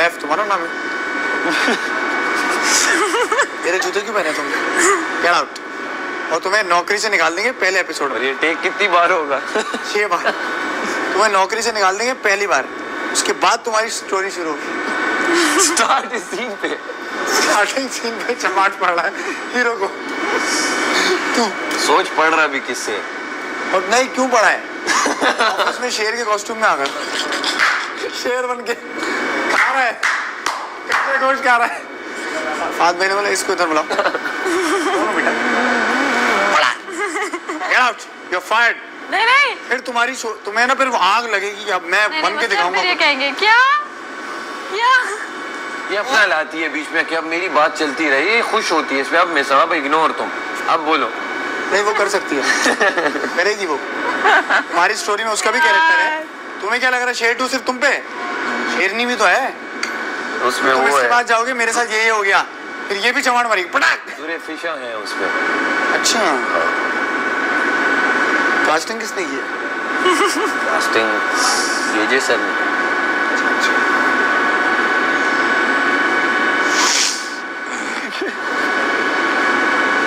सैफ तुम्हारा नाम है? मेरे जूते क्यों पहने तुमने? Get out. और तुम्हें नौकरी से निकाल देंगे पहले एपिसोड में। ये टेक कितनी बार होगा? 6 बार। तुम्हें नौकरी से निकाल देंगे पहली बार, उसके बाद तुम्हारी स्टोरी शुरू होगी। स्टार्टिंग सीन पे चमाट पड़ रहा है हीरो को। तू सोच पड़ रहा भी किससे? और नहीं क्यों पड़ा है? उसमें शेर के कॉस्ट्यूम में आ गया, शेर बन के खा रहा है, कच्चा गोश्त खा रहा है। हाथ मैंने बोला इसको इधर बुलाओ। बोलो बेटा, get out, you are fired. नहीं फिर तुम्हें ना फिर आग लगेगी कि अब मैं बन के दिखाऊंगा। ये कहेंगे क्या क्या ये अपना लाती है बीच में कि अब मेरी बात चलती रही, ये खुश होती है इसमें। अब मैं साहब इग्नोर तुम, अब बोलो। नहीं वो कर सकती है, करेगी वो। हमारी स्टोरी में उसका भी कैरेक्टर है। तुम्हें क्या लग रहा है शेर 2 सिर्फ तुम पे? शेरनी भी तो है उसमें। तुम वो इसके है बाद जाओगे मेरे साथ ये हो गया, फिर ये भी चमाड़ मारेगी पटाक। सूर्य फिशा है उसमें। अच्छा कास्टिंग किसने की है? कास्टिंग ये सर ने।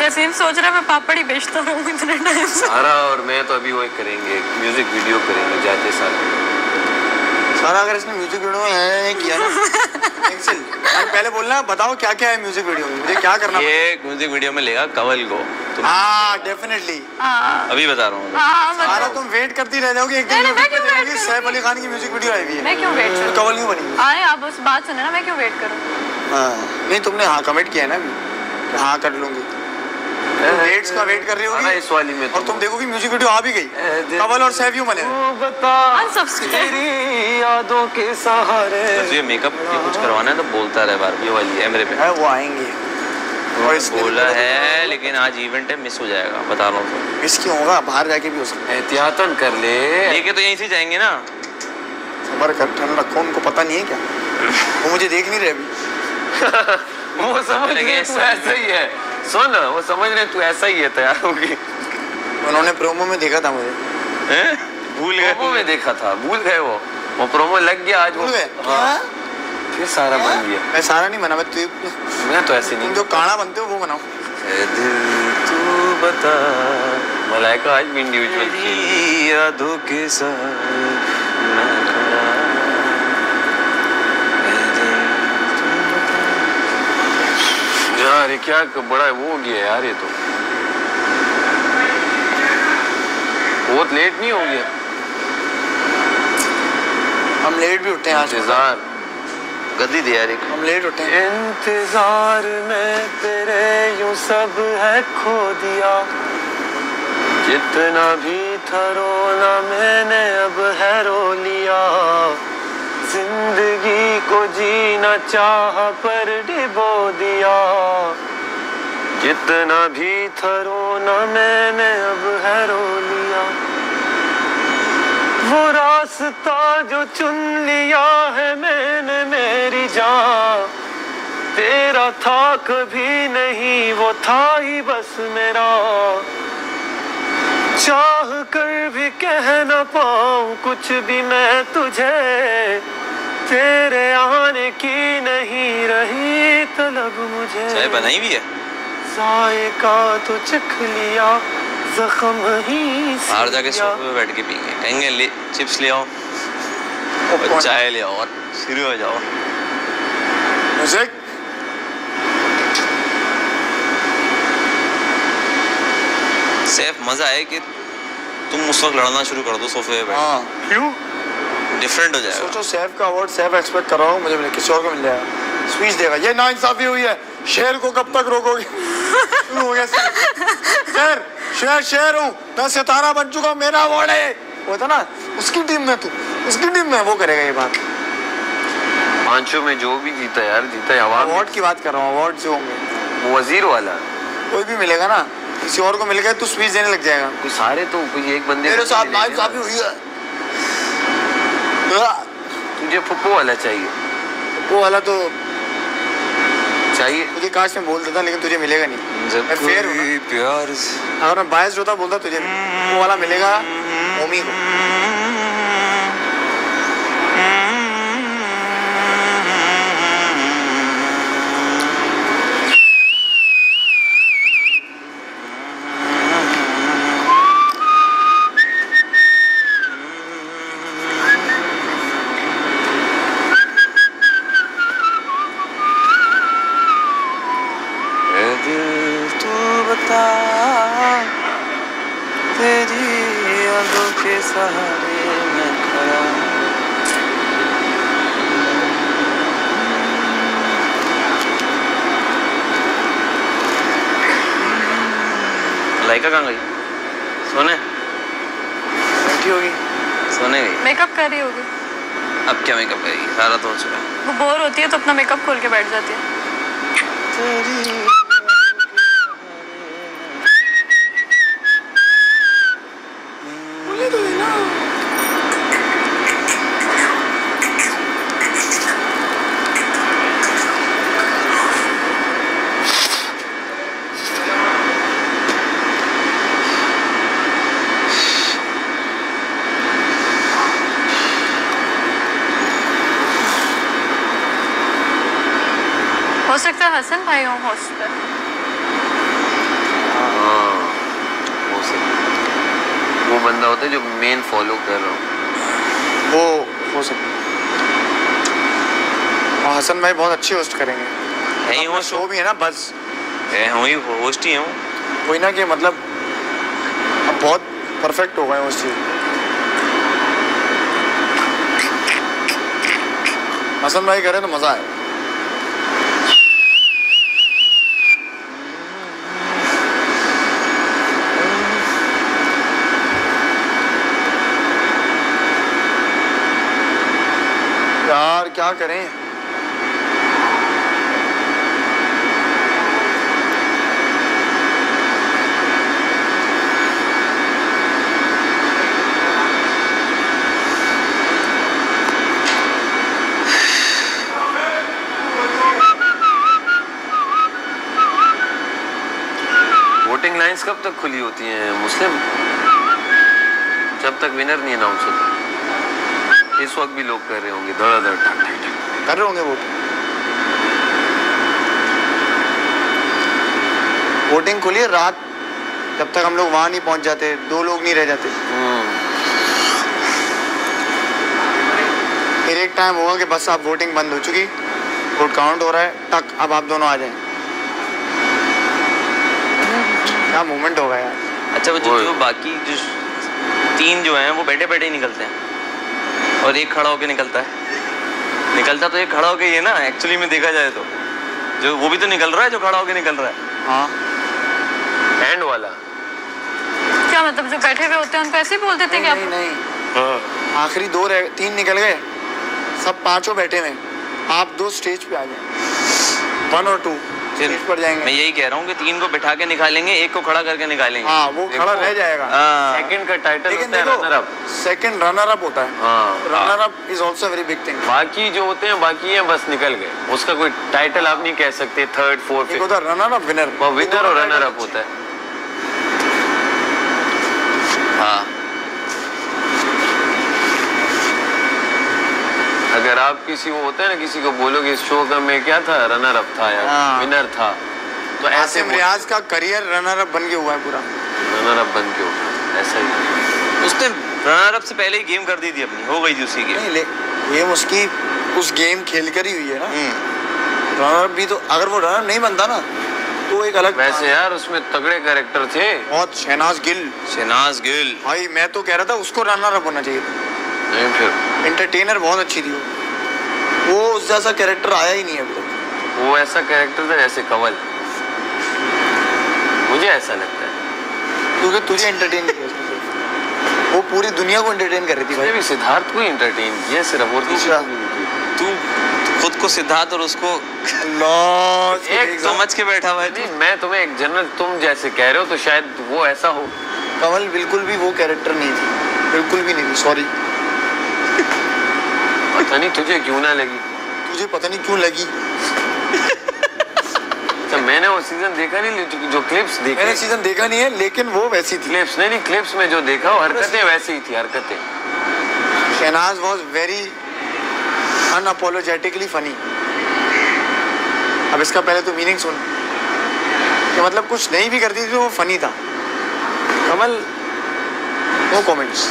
यासीन सोच रहा है मैं पापड़ ही बेचता हूँ इतने टाइम से। सारा और मैं तो अभी वो करेंगे, म्यूजिक वीडियो करेंगे जाते साल। सारा अगर इसने म्यूजिक वीडियो में किया ना पहले बोलना बताओ क्या क्या है म्यूजिक वीडियो में, मुझे क्या करना? ये म्यूजिक वीडियो में लेगा कवल को। हाँ डेफिनेटली, अभी बता रहा हूँ। सारा तुम वेट करती रह जाओगे, एक दिन सैफ अली खान की म्यूजिक वीडियो आई हुई है। मैं क्यों वेट करूं? कवल क्यों बनी? अरे आप उस बात सुने ना, मैं क्यों वेट करूं? नहीं तुमने हाँ कमेंट किया है ना अभी, हाँ कर लूंगी। डेट्स का वेट कर रही होगी इस वाली में और तुम देखोगी म्यूजिक वीडियो आ भी गई, कवल और सैफ यूं बने। यादों के सहारे। ये मेकअप ये कुछ करवाना है तो बोलता रहे बार, ये वाली है मेरे पे। वो आएंगे और बोला है लेकिन आज इवेंट है, मिस हो जाएगा, बता रहा हूँ। मिस क्यों होगा, बाहर जाके भी हो सकता है। एहतियातन कर ले, लेके तो यहीं से जाएंगे ना। सबर कर, ठंड रखो, उनको पता नहीं है क्या? वो मुझे देख नहीं रहे अभी। वो समझ रहे तू ऐसा ही है। सुन वो समझ रहे तू ऐसा ही है, तैयार होगी। उन्होंने प्रोमो में देखा था मुझे। भूल गए? प्रोमो में देखा था, भूल गए। वो प्रोमो लग गया आज। वो फिर सारा बन गया। मैं सारा नहीं बना, मैं तो ऐसे नहीं। तुम जो काढ़ा बनते हो वो बनाओ। तू बता मलाइका आज भी इंडिविजुअल यादों के साथ यार, ये क्या बड़ा वो हो गया यार, ये तो बहुत लेट नहीं हो गया? हम लेट भी उठे हैं आज। इंतजार गद्दी दे यार, हम लेट उठे। इंतजार में तेरे यूं सब है खो दिया, जितना भी था रोना मैंने अब है रो लिया। जिंदगी को जीना चाह पर डिबो दिया, जितना भी था रोना मैंने अब है रो लिया। वो रास्ता जो चुन लिया है मैंने मेरी जान, तेरा था कभी नहीं, वो था ही बस मेरा। चाह कर भी कह न पाऊं कुछ भी मैं तुझे, तेरे आने की नहीं रही तलब मुझे। चाय बनाई भी है, जायका तो चख लिया, जख्म ही बाहर जाके सोफे पे बैठ के पीएंगे, कहेंगे ले चिप्स ले आओ और चाय ले आओ और शुरू हो जाओ। म्यूजिक सैफ मजा है कि तुम उस वक्त लड़ना शुरू कर दो सोफे पे बैठ। क्यों? डिफरेंट हो जाएगा। सोचो सैफ का अवार्ड सैफ एक्सपेक्ट कर रहा हूँ, मुझे किसी और को मिल जाएगा, स्पीच देगा। ये नाइंसाफी हुई है, शेर को कब तक रोकोगे? शुरू हो गया शेर हूँ मैं, सितारा बन चुका, मेरा अवार्ड है। वो था ना उसकी टीम में, तू उसकी टीम में, वो करेगा ये बात। पांचों में जो भी जीता यार, जीता है। अवार्ड की बात कर रहा हूँ, अवार्ड जो होंगे वो वजीर वाला कोई भी मिलेगा ना, किसी और को मिल गया तो स्पीच देने लग जाएगा। कोई सारे तो कोई एक बंदे मेरे साथ नाइंसाफी हुई है। तुझे फुप्पो वाला चाहिए? वो वाला तो चाहिए मुझे, काश में बोल देता लेकिन तुझे मिलेगा नहीं। मैं फेयर हूँ ना, प्यार से अगर मैं बायस होता बोलता तुझे वो वाला मिलेगा मोमी को। लाइका कहाँ गई? सोने बैठी होगी। सोने गई। मेकअप कर रही होगी। अब क्या मेकअप करेगी? सारा तो हो चुका है। वो बोर होती है तो अपना मेकअप खोल के बैठ जाती है। हो सकता है हसन भाई हो होस्ट पे। हाँ, हो सकता है। वो बंदा होता है जो मेन फॉलो कर रहा हो। वो हो सकता है। और हसन भाई बहुत अच्छी होस्ट करेंगे। यही अपना होस्ट शो भी है ना बस, हूँ ही, होस्ट ही हूँ। कोई ना कि मतलब अब बहुत परफेक्ट हो गए उस चीज़। हसन भाई करे तो मज़ा आए। यार क्या करें? वोटिंग लाइंस कब तक खुली होती हैं मुस्लिम? जब तक विनर नहीं अनाउंस होता। इस वक्त भी लोग कर रहे होंगे धड़ाधड़ ठक ठक ठक। कर रहे होंगे वोटिंग खुली है रात, जब तक हम लोग वहां नहीं पहुंच जाते, 2 लोग नहीं रह जाते। फिर एक टाइम होगा कि बस अब वोटिंग बंद हो चुकी, वोट काउंट हो रहा है, टक अब आप दोनों आ जाएं। क्या मोमेंट होगा यार। अच्छा वो जो बाकी जो 3 जो हैं वो बैठे बैठे ही निकलते हैं और एक खड़ा होके निकलता है। निकलता तो एक खड़ा होके ही है ना एक्चुअली में देखा जाए तो। जो वो भी तो निकल रहा है जो खड़ा होके निकल रहा है। हाँ हैंड वाला क्या मतलब जो बैठे हुए होते हैं उनको ऐसे ही बोल देते हैं कि नहीं आप नहीं, आखिरी 3 निकल गए, सब 5 बैठे हुए, आप 2 स्टेज पे आ जाए, 1 और 2 स्टेज पर जाएंगे। मैं यही कह रहा हूँ कि 3 को बिठा के निकालेंगे, एक को खड़ा करके निकालेंगे। हाँ वो खड़ा रह जाएगा। सेकंड का टाइटल लेकिन होता है देखो runner up. Second runner up होता है। हाँ runner up is also very big thing. बाकी जो होते हैं बाकी हैं बस निकल गए, उसका कोई टाइटल आप नहीं कह सकते। 3rd 4th एक होता है रनर अप विनर, वो विनर और रनर अप होता है। हाँ अगर आप किसी वो होता है ना किसी को बोलोगे इस शो का मैं क्या था, रनर अप था या हाँ। विनर था, तो ऐसे आसिम रियाज का करियर रनर अप बन के हुआ है पूरा। रनर अप बन के होता ऐसा ही। उसने रनर अप से पहले ही गेम कर दी थी अपनी, हो गई थी उसकी गेम। नहीं ले गेम उसकी उस गेम खेल कर ही हुई है ना। रनर अप भी तो अगर वो रनर नहीं बनता ना तो एक अलग। वैसे यार उसमें तगड़े कैरेक्टर थे बहुत। शहनाज गिल भाई, मैं तो कह रहा था उसको रनर अप होना चाहिए था। नहीं फिर एंटरटेनर बहुत अच्छी थी वो उस जैसा कैरेक्टर आया ही नहीं है अभी तक। वो ऐसा कैरेक्टर था जैसे कंवल, मुझे ऐसा लगता है। क्योंकि तुझे एंटरटेन किया उसने सिर्फ। वो पूरी दुनिया को एंटरटेन कर रही थी उसने भाई। भी सिद्धार्थ को ही एंटरटेन किया सिर्फ, और किसी को भी नहीं किया। तू खुद को सिद्धार्थ और उसको अल्लाह एक समझ के बैठा हुआ है नहीं, मैं तुम्हें एक जनरल तुम जैसे कह रहे हो तो शायद वो ऐसा हो। कमल बिल्कुल भी वो कैरेक्टर नहीं थी, बिल्कुल भी नहीं थी। सॉरी, पता नहीं तुझे क्यों ना लगी। तुझे पता नहीं क्यों लगी। तो मैंने वो सीजन देखा नहीं, जो क्लिप्स देखे। मैंने सीजन देखा नहीं है लेकिन वो वैसी थी। क्लिप्स नहीं क्लिप्स में जो देखा वो हरकतें वैसी ही थी हरकतें। Shehnaaz was very unapologetically funny. अब इसका पहले तो मीनिंग सुन कि मतलब कुछ नहीं भी करती थी तो वो फनी था। कमल नो कमेंट्स।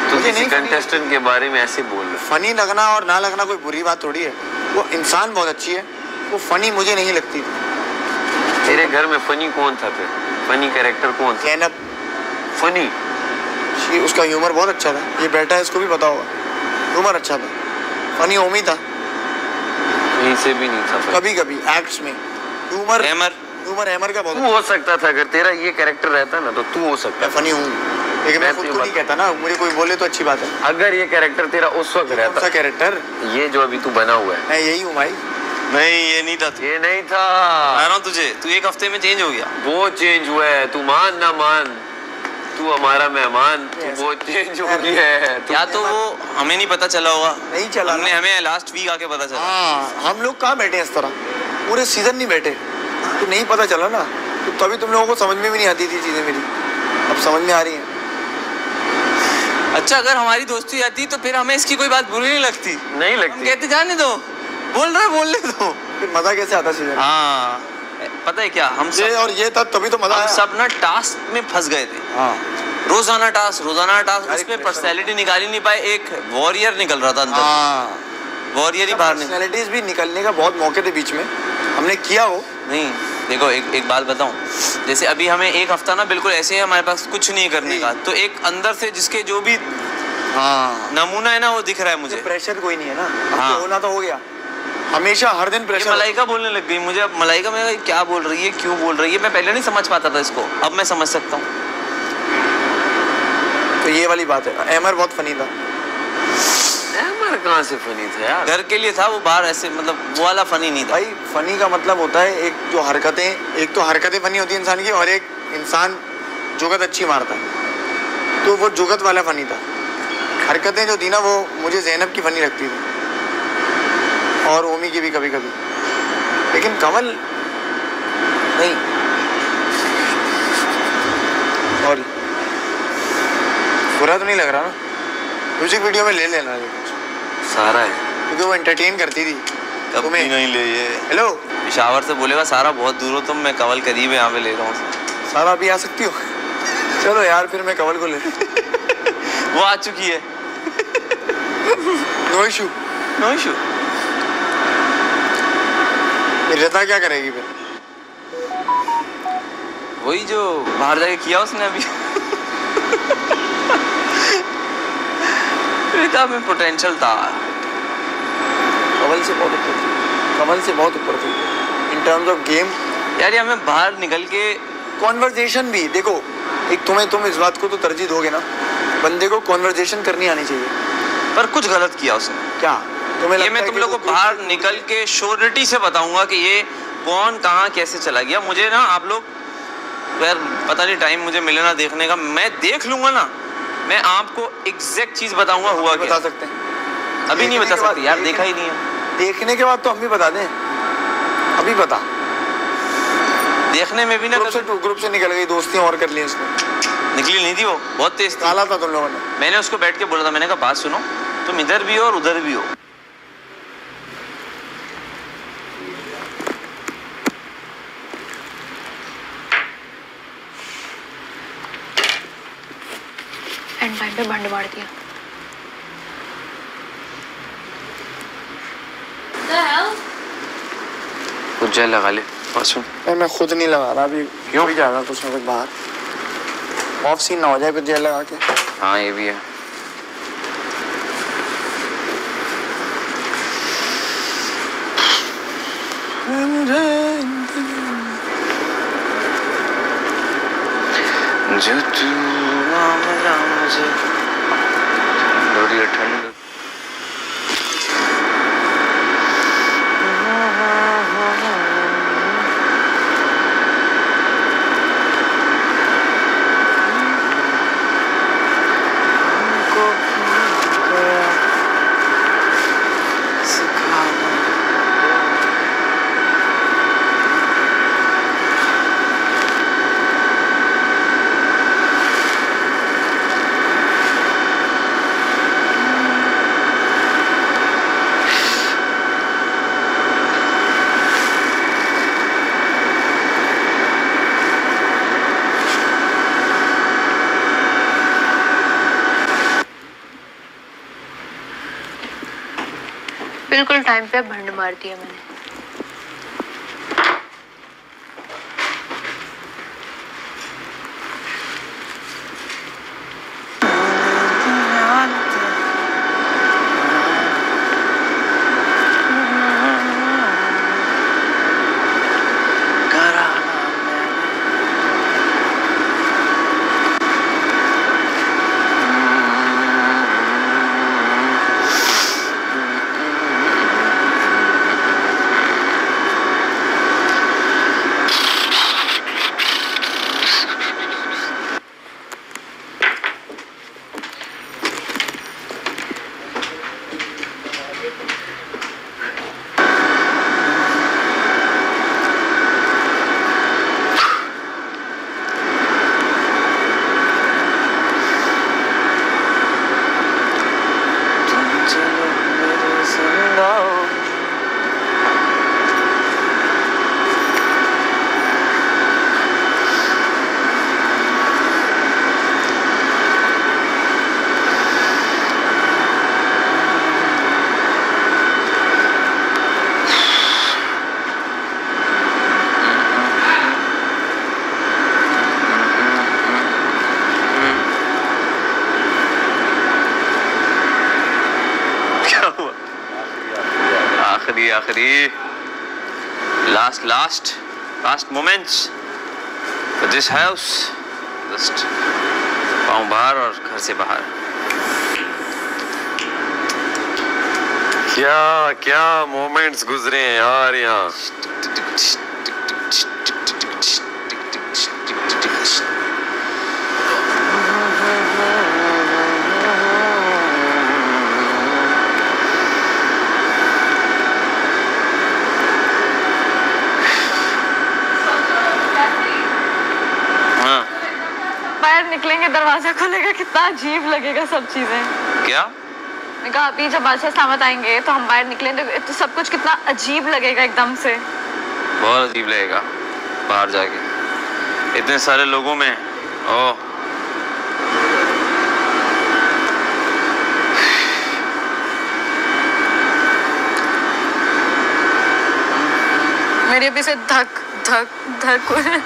तो मुझे किसी नहीं funny कंटेस्टेंट के बारे में ऐसे बोल रहे फनी लगना और ना लगना कोई बुरी बात थोड़ी है। वो इंसान बहुत अच्छी है, वो फनी मुझे नहीं लगती थी। तेरे घर में फनी कौन था फिर? फनी कैरेक्टर कौन था? जैनब। फनी उसका ह्यूमर बहुत अच्छा था, ये बैठा है इसको भी पता होगा, ह्यूमर अच्छा था, फनी ओमी था, कहीं से भी नहीं था कभी कभी एक्ट्स में ह्यूमर हैमर का तू बहुत हो सकता था, अगर तेरा ये कैरेक्टर रहता ना तो तू हो सकता फनी हूँ, लेकिन मैं मैं खुद तो को नहीं कहता ना, मुझे कोई बोले तो अच्छी बात है। अगर ये कैरेक्टर तेरा उस वक्त कौन रहता, सा कैरेक्टर? ये जो अभी तू बना हुआ है, मैं यही हूँ भाई। नहीं ये नहीं था तू, ये नहीं था। बता रहा हूँ तुझे, तू एक हफ्ते में चेंज हो गया। वो चेंज हुआ है, तू मान ना मान, तू हमारा मेहमान, तू Yes. वो चेंज हो गया है। या तो वो हमें नहीं पता चला होगा, नहीं चला हमने ना। हमें लास्ट वीक आके पता चला। हाँ, हम लोग कहाँ बैठे हैं इस तरह, पूरे सीजन नहीं बैठे, तो नहीं पता चला ना, तो तभी तुम लोगों को समझ में भी नहीं आती थी चीजें मेरी, अब समझ में आ रही हैं। अच्छा अगर हमारी दोस्ती आती तो फिर हमें इसकी कोई बात बुरी नहीं लगती, नहीं हम लगती। कहते जाने दो, बोलने दो। फिर मजा कैसे आता सीजन? हाँ पता है क्या, हम ये सब और ये था तभी तो मजा हम आया। सब ना टास्क में फंस गए थे, हाँ, रोजाना टास्क अरे उसमें pressure पर्सनैलिटी निकाल ही नहीं पाए, एक वॉरियर निकल रहा था अंदर, हाँ, वॉरियर ही बाहर निकल। पर्सनैलिटीज भी निकलने का बहुत मौके थे बीच में, हमने किया वो। नहीं देखो एक बात बताऊं, जैसे अभी हमें एक हफ्ता ना बिल्कुल ऐसे है, हमारे पास कुछ नहीं करने का, तो एक अंदर से जिसके जो भी हाँ, नमूना है ना वो दिख रहा है मुझे। प्रेशर कोई नहीं है ना, अब हाँ। तो होना तो हो गया, हमेशा हर दिन ये प्रेशर। मलाइका बोलने लग गई मुझे, अब मलाइका में क्या बोल रही है, क्यों बोल रही है, मैं पहले नहीं समझ पाता था इसको, अब मैं समझ सकता हूँ। तो ये वाली बात है, अहमर बहुत फनी था। अहमर कहाँ से फनी था यार? घर के लिए था वो, बाहर ऐसे मतलब वो वाला फनी नहीं था। भाई फनी का मतलब होता है एक जो हरकतें, एक तो हरकतें फनी होती है इंसान की, और एक इंसान जुगत अच्छी मारता है, तो वो जुगत वाला फनी था। हरकतें जो थी ना वो मुझे ज़ैनब की फनी लगती थी, और ओमी की भी कभी कभी, लेकिन कमल नहीं। सॉरी, बुरा तो नहीं लग रहा ना? म्यूजिक वीडियो में ले लेना ये कुछ, सारा है। क्योंकि वो एंटरटेन करती थी कभी तुम्हें। नहीं ले ये हेलो, पिशावर से बोलेगा सारा बहुत दूर हो तुम, मैं कवल करीब है यहाँ पे ले रहा हूँ। सारा भी आ सकती हो? चलो यार, फिर मैं कमल को ले, वो आ चुकी है, no issue. No issue. Rita क्या करेगी फिर? वही जो बाहर जाके किया उसने अभी। रिता में पोटेंशियल था, कमल से बहुत ऊपर थी, कमल से बहुत ऊपर थी इन टर्म्स ऑफ गेम। यार ये हमें बाहर निकल के कॉन्वर्जेशन भी देखो, एक तुम इस बात को तो तरजीह दोगे ना, बंदे को कॉन्वर्जेशन करनी आनी चाहिए। पर कुछ गलत किया उसने। क्या तुम्हें ये लगता मैं है तुम कि लोग को वो बाहर निकल के श्योरिटी से बताऊंगा कि ये कौन कहाँ कैसे चला गया। मुझे ना आप लोग यार पता नहीं टाइम मुझे मिले ना देखने का, मैं देख लूंगा ना, मैं आपको एग्जैक्ट चीज बताऊंगा हुआ बता क्या। सकते हैं? अभी नहीं देखने बता के बाद- सकते यार, देखा ही नहीं है। देखने के बाद तो हम भी बता दें, अभी बता। देखने में भी ना ग्रुप से निकल गई, दोस्तियां और कर ली उसने, निकली नहीं थी, वो बहुत तेज थी। काला था तुम लोगों ने। मैंने उसको बैठ के बोला था, मैंने कहा बात सुनो, तुम इधर भी हो और उधर भी हो। एंड टाइम पे भंड मार दिया। कुछ जेल लगा ले और सुन। मैं खुद नहीं लगा रहा अभी, क्यों? भी जा रहा कुछ ना कुछ बाहर, ऑफ सीन ना हो जाए फिर जेल लगा के। हाँ ये भी है। जो तू मामला मुझे थोड़ी ठंड बिल्कुल टाइम पे भंड मार दिया मैंने। आखिरी last moments for this house. Just पाँव बाहर और घर से बाहर। क्या मोमेंट्स गुजरे हैं यार यहाँ। बाहर निकलेंगे दरवाजा खुलेगा, कितना अजीब लगेगा सब चीजें। क्या? मैं कहा अभी जब बादशाह सामत आएंगे तो हम बाहर निकलेंगे तो सब कुछ कितना अजीब लगेगा एकदम से। बहुत अजीब लगेगा बाहर जाके इतने सारे लोगों में। ओह मेरे अभी से धक धक धक हो रहा है।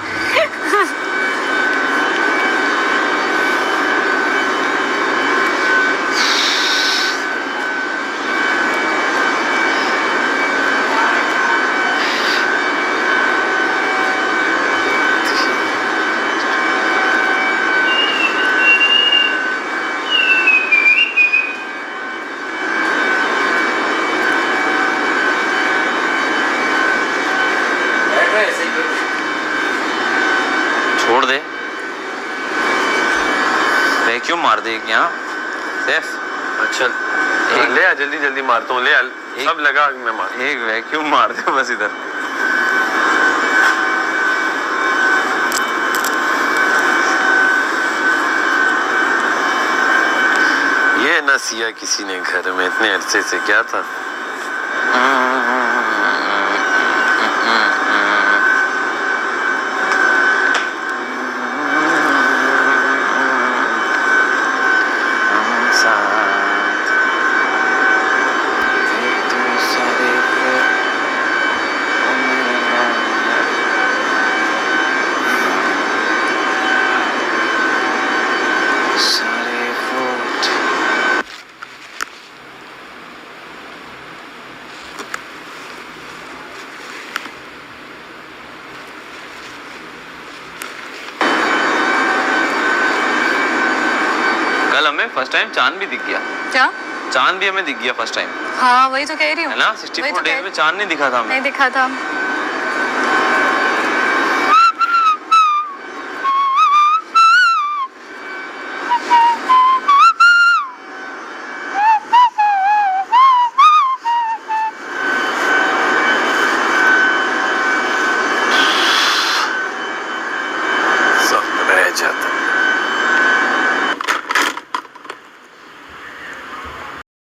छोड़ दे, वैक्यूम मार दे क्या सैफ। अच्छा ले आ, जल्दी जल्दी मारता हूँ। ले आ, सब लगा मैं मार। एक वैक्यूम मार दे बस इधर। ये न सिया किसी ने घर में इतने अरसे से क्या था। कल हमें फर्स्ट टाइम चांद भी दिख गया। क्या? चांद भी हमें दिख गया फर्स्ट टाइम। हाँ वही तो कह रही हूँ। है ना, 64 डेज में चांद नहीं दिखा था हमें। नहीं दिखा था।